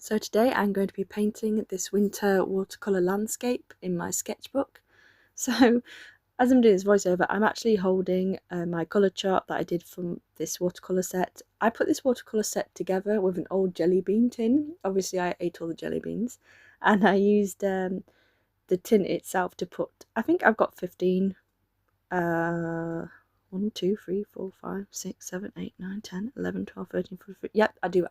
So today I'm going to be painting this winter watercolour landscape in my sketchbook. So as I'm doing this voiceover, I'm actually holding my colour chart that I did from this watercolour set. I put this watercolour set together with an old jelly bean tin. Obviously I ate all the jelly beans, and I used the tin itself to put, I think I've got 15 1, 2, 3, 4, 5, 6, 7, 8, 9, 10, 11, 12, 13, 14. Yep, I do.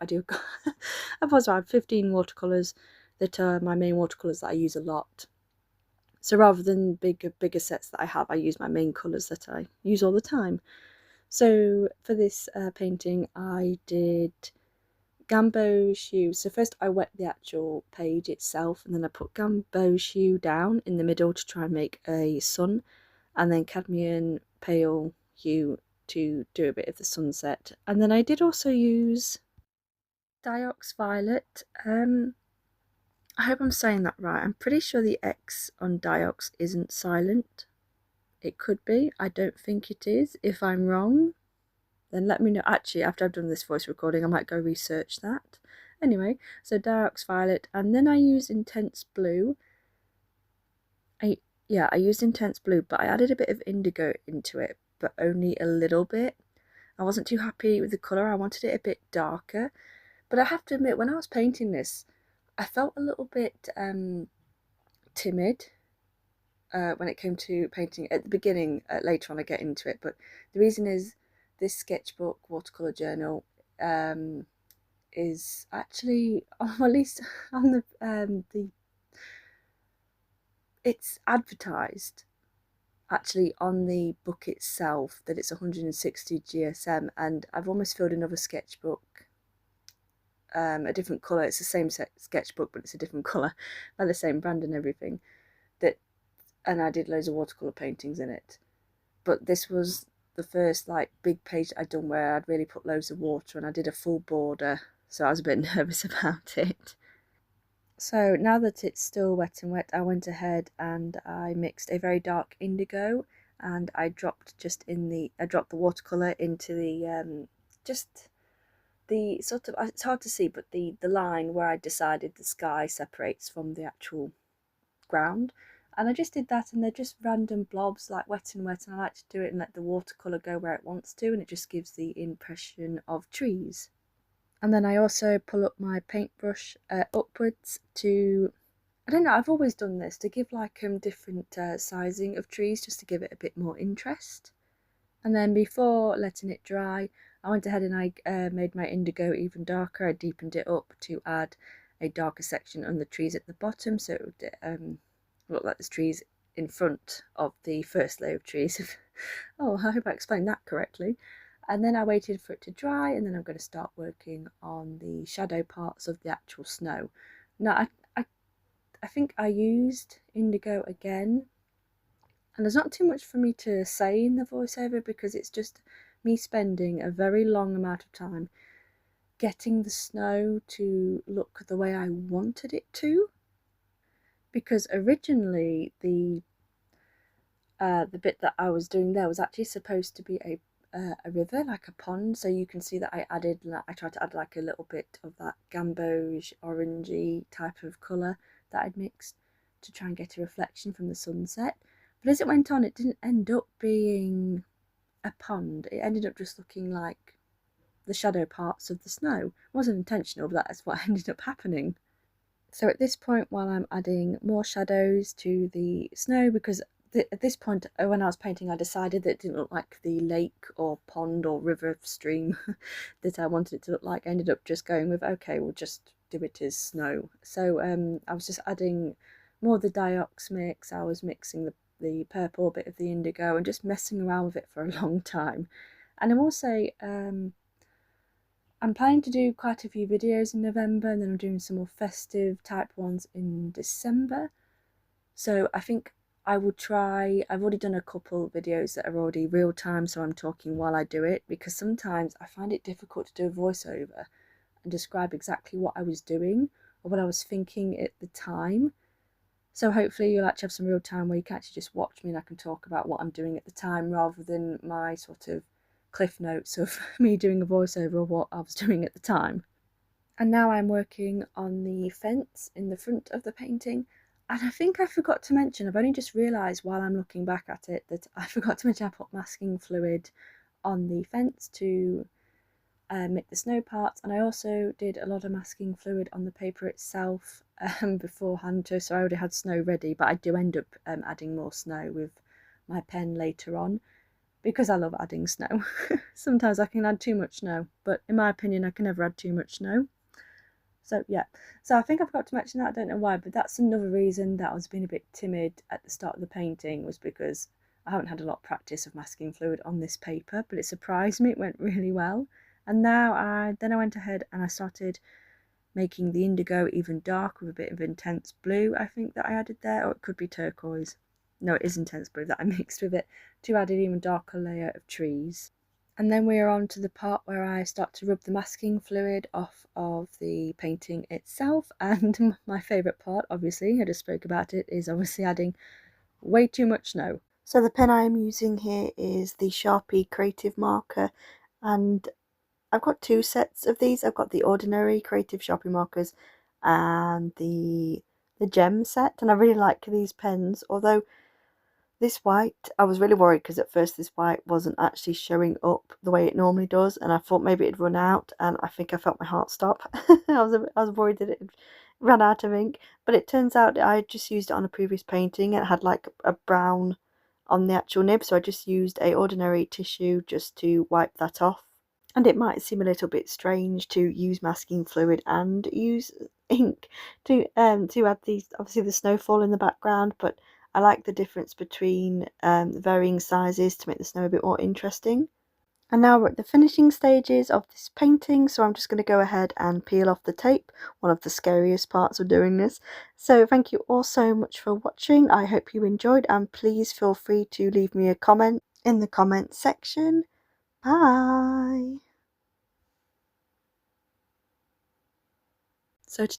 I've also had 15 watercolours that are my main watercolours that I use a lot. So rather than bigger sets that I have, I use my main colours that I use all the time. So for this painting, I did gamboge hue. So first I wet the actual page itself, and then I put gamboge hue down in the middle to try and make a sun, and then cadmium pale hue to do a bit of the sunset. And then I did also use Diox Violet. I hope I'm saying that right. I'm pretty sure the X on Diox isn't silent. It could be. I don't think it is. If I'm wrong, then let me know. Actually, after I've done this voice recording, I might go research that. Anyway, so Diox Violet, and then I used Intense Blue. I used Intense Blue, but I added a bit of indigo into it, but only a little bit. I wasn't too happy with the colour. I wanted it a bit darker. But I have to admit, when I was painting this, I felt a little bit timid when it came to painting at the beginning. Later on I get into it, but the reason is this sketchbook watercolour journal is actually, at least on the it's advertised actually on the book itself that it's 160 GSM, and I've almost filled another sketchbook a different colour. It's the same sketchbook, but it's a different colour by the same brand and everything, and I did loads of watercolour paintings in it, but this was the first like big page I'd done where I'd really put loads of water, and I did a full border, so I was a bit nervous about it. So now that it's still wet and wet, I went ahead and I mixed a very dark indigo, and I dropped the watercolour into the just the sort of, it's hard to see, but the line where I decided the sky separates from the actual ground. And I just did that, and they're just random blobs like wet and wet, and I like to do it and let the watercolour go where it wants to, and it just gives the impression of trees. And then I also pull up my paintbrush upwards to, I don't know, I've always done this to give like different sizing of trees, just to give it a bit more interest. And then before letting it dry, I went ahead and I made my indigo even darker. I deepened it up to add a darker section on the trees at the bottom, so it would look like there's trees in front of the first layer of trees. Oh, I hope I explained that correctly. And then I waited for it to dry, and then I'm going to start working on the shadow parts of the actual snow. Now, I think I used indigo again, and there's not too much for me to say in the voiceover because it's just me spending a very long amount of time getting the snow to look the way I wanted it to. Because originally the bit that I was doing there was actually supposed to be a river, like a pond. So you can see that I tried to add like a little bit of that gamboge orangey type of colour that I'd mixed to try and get a reflection from the sunset. But as it went on, it didn't end up being a pond. It ended up just looking like the shadow parts of the snow. It wasn't intentional, but that's what ended up happening. So at this point, while I'm adding more shadows to the snow, because at this point when I was painting, I decided that it didn't look like the lake or pond or river stream that I wanted it to look like. I ended up just going with, okay, we'll just do it as snow. So I was just adding more of the Diox mix. I was mixing the purple, a bit of the indigo, and just messing around with it for a long time. And I'm also I'm planning to do quite a few videos in November, and then I'm doing some more festive type ones in December. So I think I will try, I've already done a couple videos that are already real time, so I'm talking while I do it, because sometimes I find it difficult to do a voiceover and describe exactly what I was doing or what I was thinking at the time. So hopefully you'll actually have some real time where you can actually just watch me and I can talk about what I'm doing at the time, rather than my sort of cliff notes of me doing a voiceover of what I was doing at the time. And now I'm working on the fence in the front of the painting. And I think I forgot to mention, I've only just realised while I'm looking back at it that I forgot to mention I put masking fluid on the fence to make the snow parts, and I also did a lot of masking fluid on the paper itself beforehand too, so I already had snow ready, but I do end up adding more snow with my pen later on because I love adding snow. Sometimes I can add too much snow, but in my opinion I can never add too much snow. So yeah, so I think I forgot to mention that, I don't know why, but that's another reason that I was being a bit timid at the start of the painting, was because I haven't had a lot of practice of masking fluid on this paper, but it surprised me, it went really well. And now I went ahead and I started making the indigo even darker with a bit of intense blue, I think, that I added there, or it could be turquoise. No, it is intense blue that I mixed with it to add an even darker layer of trees. And then we are on to the part where I start to rub the masking fluid off of the painting itself. And my favourite part, obviously, I just spoke about it, is obviously adding way too much snow. So the pen I am using here is the Sharpie Creative Marker, and I've got two sets of these. I've got the ordinary Creative Sharpie markers and the gem set, and I really like these pens, although this white, I was really worried because at first this white wasn't actually showing up the way it normally does, and I thought maybe it'd run out, and I think I felt my heart stop. I was worried that it ran out of ink, but it turns out I just used it on a previous painting and it had like a brown on the actual nib, so I just used a ordinary tissue just to wipe that off. And it might seem a little bit strange to use masking fluid and use ink to add these, obviously the snowfall in the background, but I like the difference between the varying sizes to make the snow a bit more interesting. And now we're at the finishing stages of this painting, so I'm just going to go ahead and peel off the tape, one of the scariest parts of doing this. So thank you all so much for watching. I hope you enjoyed, and please feel free to leave me a comment in the comment section. Bye! So